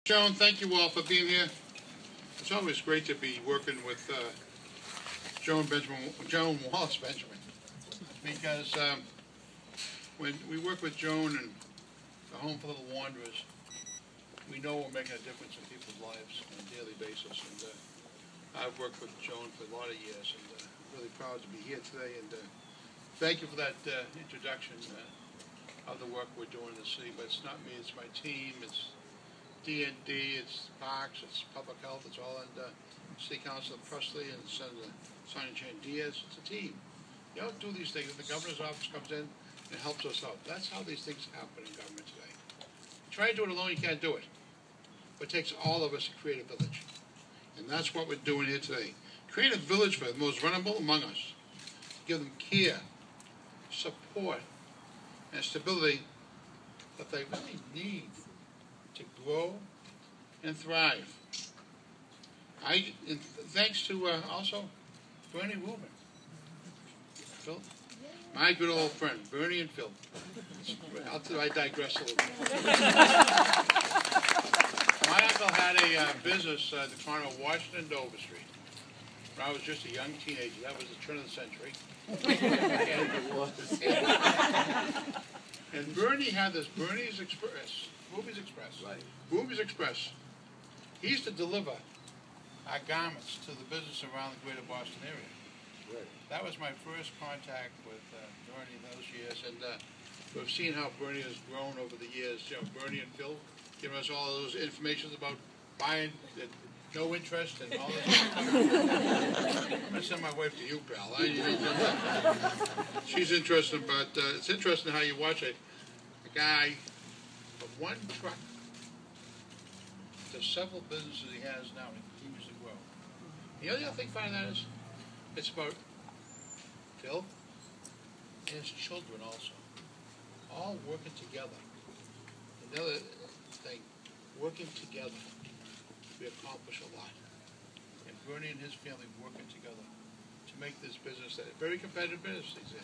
Joan, thank you all for being here. It's always great to be working with Joan Wallace Benjamin, because when we work with Joan and the Home for Little Wanderers, we know we're making a difference in people's lives on a daily basis. And I've worked with Joan for a lot of years, and really proud to be here today. And thank you for that introduction of the work we're doing in the city. But it's not me; it's my team. It's D&D, it's Parks, it's Public Health, it's all under City Councilor Presley and Senator Sonia Chan Diaz. It's a team. You don't do these things. The governor's office comes in and helps us out. That's how these things happen in government today. Try to do it alone, you can't do it. But it takes all of us to create a village. And that's what we're doing here today. Create a village for the most vulnerable among us. Give them care, support, and stability that they really need to grow and thrive. And thanks to also Bernie Rubin, Phil, my good old friend Bernie and Phil. I digress a little bit. My uncle had a business at the corner of Washington and Dover Street when I was just a young teenager. That was the turn of the century. And Bernie had this Ruby's Express. Right. Ruby's Express. He used to deliver our garments to the business around the greater Boston area. Right. That was my first contact with Bernie those years, and we've seen how Bernie has grown over the years. You know, Bernie and Phil giving us all of those information about buying at no interest and all this stuff. I'm going to send my wife to you, pal. She's interested, but it's interesting how you watch a guy of one truck to several businesses he has now and continues to grow. The other thing about that is it's about Phil and his children also, all working together. Another thing, working together, we accomplish a lot. And Bernie and his family working together to make this business a very competitive business he's in,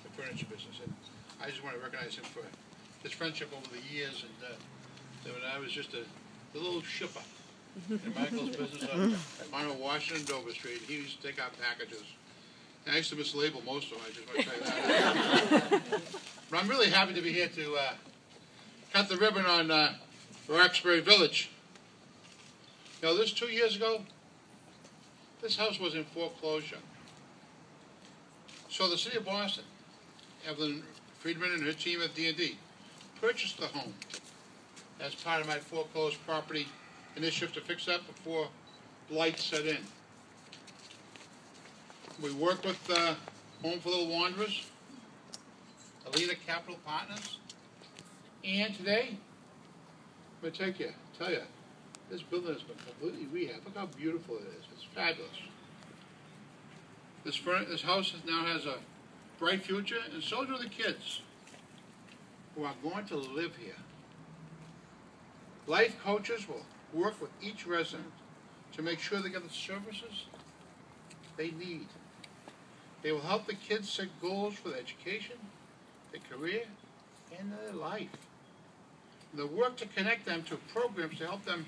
the furniture business. And I just want to recognize him for his friendship over the years, and when I was just a little shipper in Michael's business on Washington Dover Street, he used to take our packages. And I used to mislabel most of them, I just want to tell you that. But I'm really happy to be here to cut the ribbon on Roxbury Village. You know, 2 years ago, this house was in foreclosure. So the city of Boston, Evelyn Friedman and her team at D&D, purchased the home as part of my foreclosed property initiative to fix that before blight set in. We work with Home for Little Wanderers, Alina Capital Partners, and today, I'm going to tell you, this building has been completely rehabbed. Look how beautiful it is. It's fabulous. This house now has a bright future, and so do the kids who are going to live here. Life coaches will work with each resident to make sure they get the services they need. They will help the kids set goals for their education, their career, and their life. And they'll work to connect them to programs to help them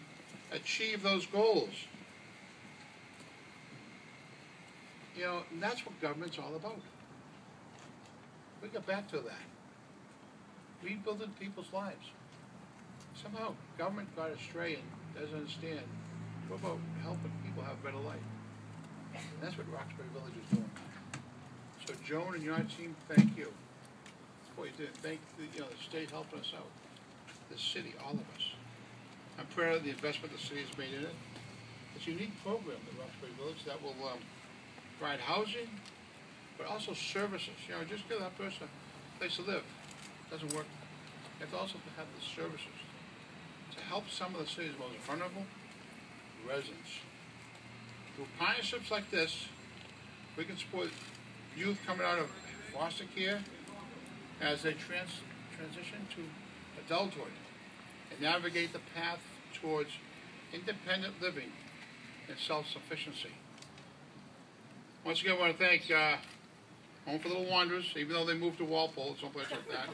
achieve those goals. You know, and that's what government's all about. We get back to that. Rebuilding people's lives. Somehow government got astray and doesn't understand. What about helping people have a better life? And that's what Roxbury Village is doing. So Joan and your team, thank you. Boy, you did. Thank the state helping us out. The city, all of us. I'm proud of the investment the city has made in it. It's a unique program, the Roxbury Village, that will provide housing, but also services. You know, just give that person a place to live. It doesn't work. You have to also have the services to help some of the city's most vulnerable residents. Through partnerships like this, we can support youth coming out of foster care as they transition to adulthood and navigate the path towards independent living and self-sufficiency. Once again, I want to thank Home for Little Wanderers, even though they moved to Walpole or someplace like that.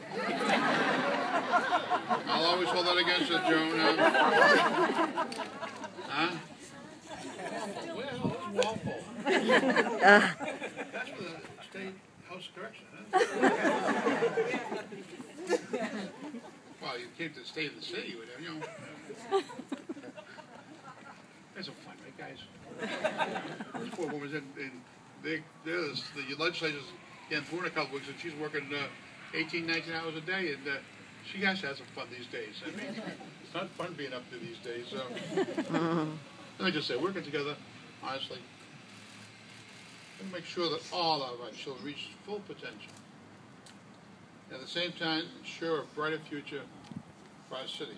I'll always hold that against you, Joan. Huh? Well, where's Walpole? That's for the State House of Correction, huh? Well, you came to the state of the city, whatever, you know. That's some fun, right, guys? This poor woman's in the legislature's getting through in a couple weeks, and she's working 18, 19 hours a day, and she has to have some fun these days. I mean, it's not fun being up there these days. Let me just say, working together, honestly, and make sure that all of our children reach full potential. At the same time, ensure a brighter future for our city.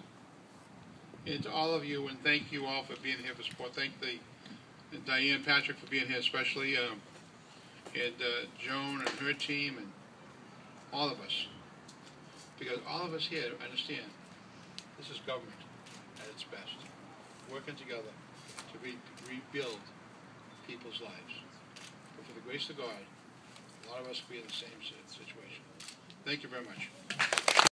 And to all of you, and thank you all for being here for support. Thank Diane Patrick for being here especially, and Joan and her team, and all of us. Because all of us here understand this is government at its best, working together to rebuild people's lives. But for the grace of God, a lot of us will be in the same situation. Thank you very much.